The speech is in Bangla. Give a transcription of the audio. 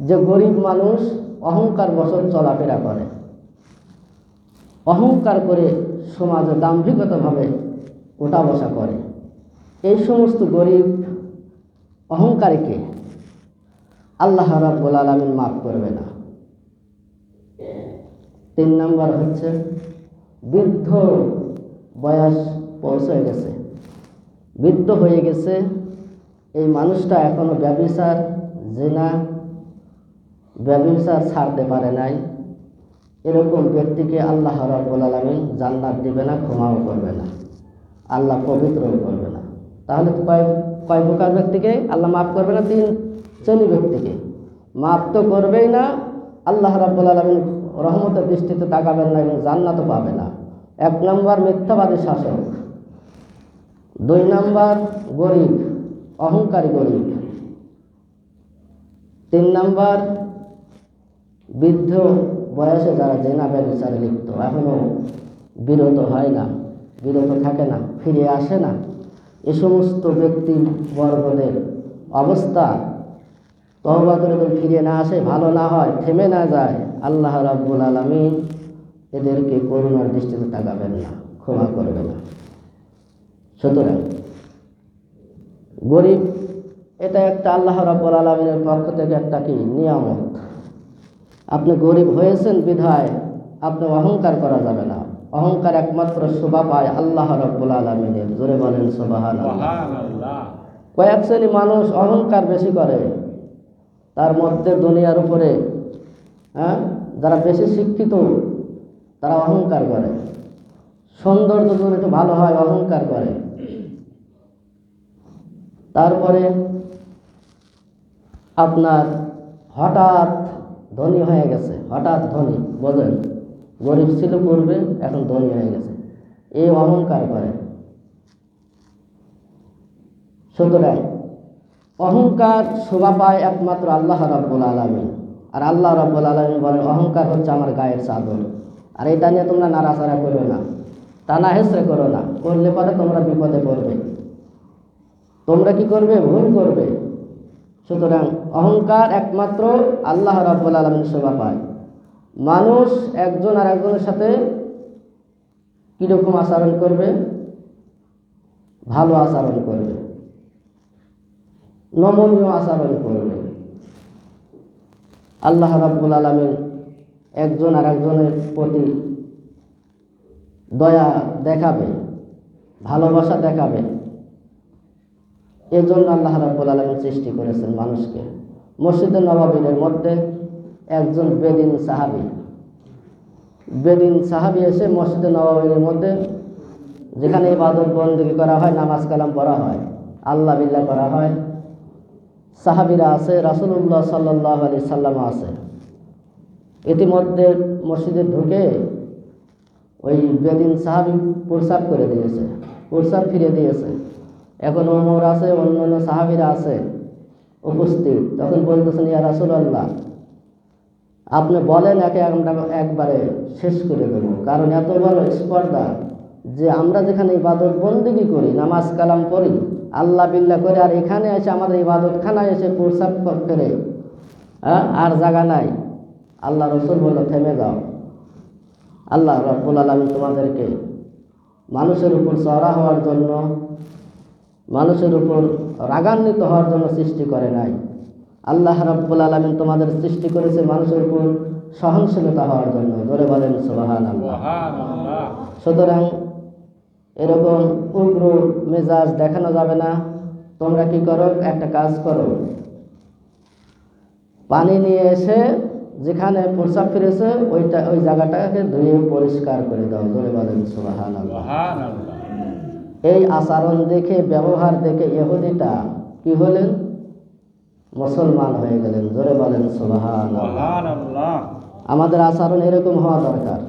যে গরিব মানুষ অহংকার বশত চলাফেরা করে, অহংকার করে সমাজে দাম্ভিকতাভাবে ওঠা বসা করে, এই সমস্ত গরিব অহংকারীকে আল্লাহ রাব্বুল আলামিন মাফ করবে না। 3 নম্বর হচ্ছে বৃদ্ধ বয়স পৌঁছে গেছে, বৃদ্ধ হয়ে গেছে, এই মানুষটা এখনো ব্যভিচার জিনা ব্যভিচার ছাড়তে পারে নাই, এরকম ব্যক্তিকে আল্লাহ রাব্বুল আলামিন জান্নাত দিবে না, ক্ষমাও করবে না, আল্লাহ পবিত্রও করবে না। তাহলে কয় প্রকার ব্যক্তিকে আল্লাহ মাফ করবে না? 3 শ্রেণী ব্যক্তিকে মাফ তো করবেই না, আল্লাহ রাব্বুল আলামিন রহমতের দৃষ্টিতে তাকাবেন না এবং জান্নাতও পাবে না। 1 নম্বর মিথ্যাবাদী শাসক, 2 নম্বর গরিব অহংকারী গরিব, 3 নম্বর বৃদ্ধ বয়সে যারা জিনা ব্যভিচারে লিপ্ত, এখনো বিরত হয় না, বিরত থাকে না, ফিরে আসে না, এ সমস্ত ব্যক্তি বর্গদের অবস্থা তওবা করে ফিরে না আসে, ভালো না হয়, থেমে না যায়, আল্লাহ রাব্বুল আলামিন এদেরকে করুণার দৃষ্টিতে তাকাবেন না, ক্ষমা করবেন না। সুতরাং গরিব এটা একটা আল্লাহ রাব্বুল আলামিনের পক্ষ থেকে একটা কি নিয়ামত। আপনি গরিব হয়েছেন বিধায় আপনি অহংকার করা যাবে না, অহংকার একমাত্র শোভা পায় আল্লাহ রাব্বুল আলামিনের। জোরে বলেন সুবহানাল্লাহ। কয়েক শ্রেণী মানুষ অহংকার বেশি করে, তার মধ্যে দুনিয়ার উপরে যারা বেশি শিক্ষিত তারা অহংকার করে, সৌন্দর্য যদি একটু ভালো হয় অহংকার করে, তারপরে আপনার হঠাৎ ধনী হয়ে গেছে, হঠাৎ ধনী, বোঝেন গরিব ছিল পূর্বে, এখন ধনী হয়ে গেছে, এই অহংকার করে। সুতরাং অহংকার শোভা পায় একমাত্র আল্লাহ রাব্বুল আলামিন। আর আল্লাহ রাব্বুল আলামিন বলেন অহংকার হচ্ছে আমার গায়ের চাদর, আর এটা নিয়ে তোমরা নাড়াচাড়া করো না, টানা হেঁচড়ে করো না, করলে পরে তোমরা বিপদে পড়বে, তোমরা কি করবে? ভুল করবে। সুতরাং অহংকার একমাত্র আল্লাহ রাব্বুল আলামিন শোভা পায়। মানুষ একজন আর একজনের সাথে কীরকম আচরণ করবে? ভালো আচরণ করবে, নমনীয় আচরণ করবে। আল্লাহ রাব্বুল আলামিন একজন আর একজনের প্রতি দয়া দেখাবে, ভালোবাসা দেখাবে, এজন্য আল্লাহ রাব্বুল আলামিন সৃষ্টি করেছেন মানুষকে। মসজিদে নববীর মধ্যে একজন বেদিন সাহাবী এসে মসজিদে নববীর মধ্যে যেখানে ইবাদত বন্দেগী করা হয়, নামাজ কালাম পড়া হয়, আল্লাহ বিল্লাহ করা হয়, সাহাবীরা আছে, রাসূলুল্লাহ সাল্লাল্লাহু আলাইহি সাল্লাম আছে। ইতিমধ্যে মসজিদে ঢুকে ওই বেদিন সাহাবী প্রস্রাব করে দিয়েছে, প্রস্রাব ফিরে দিয়েছে। এখন ওমর আছে, অন্যান্য সাহাবীরা আছে উপস্থিত, তখন বলতেছেন ইয়া রাসূলুল্লাহ আপনি বলেন একে আমরা একবারে শেষ করে দেব, কারণ এত বড় স্পর্ধা যে আমরা যেখানে ইবাদত বন্দেগী করি, নামাজ কালাম পড়ি, আল্লাহ বিল্লাহ করে, আর এখানে এসে আমাদের ইবাদতখানায় এসে প্রস্রাব করে আর জায়গা নাই। আল্লাহ রাসূল বলল থেমে যাও, আল্লাহ রাব্বুল আলামিন তোমাদেরকে মানুষের উপর চড়া হওয়ার জন্য, মানুষের উপর রাগান্বিত হওয়ার জন্য সৃষ্টি করে নাই। আল্লাহ রাব্বুল আলামিন তোমাদের সৃষ্টি করেছে মানুষের উপর সহনশীলতা হওয়ার জন্য। জোরে বলেন সুবহানাল্লাহ। সুতরাং এরকম উগ্র মেজাজ দেখানো যাবে না। তোমরা কি করো? একটা কাজ করো, পানি নিয়ে এসে যেখানে প্রস্রাব ফিরেছে ওই জায়গাটাকে ধুয়ে পরিষ্কার করে দাও। জোরে বলেন সুবহানাল্লাহ। এই আচরণ দেখে, ব্যবহার দেখে ইহুদিটা কি হলেন? মুসলমান হয়ে গেলেন। জোরে বলেন সুবহানাল্লাহ। আমাদের আচরণ এরকম হওয়া দরকার।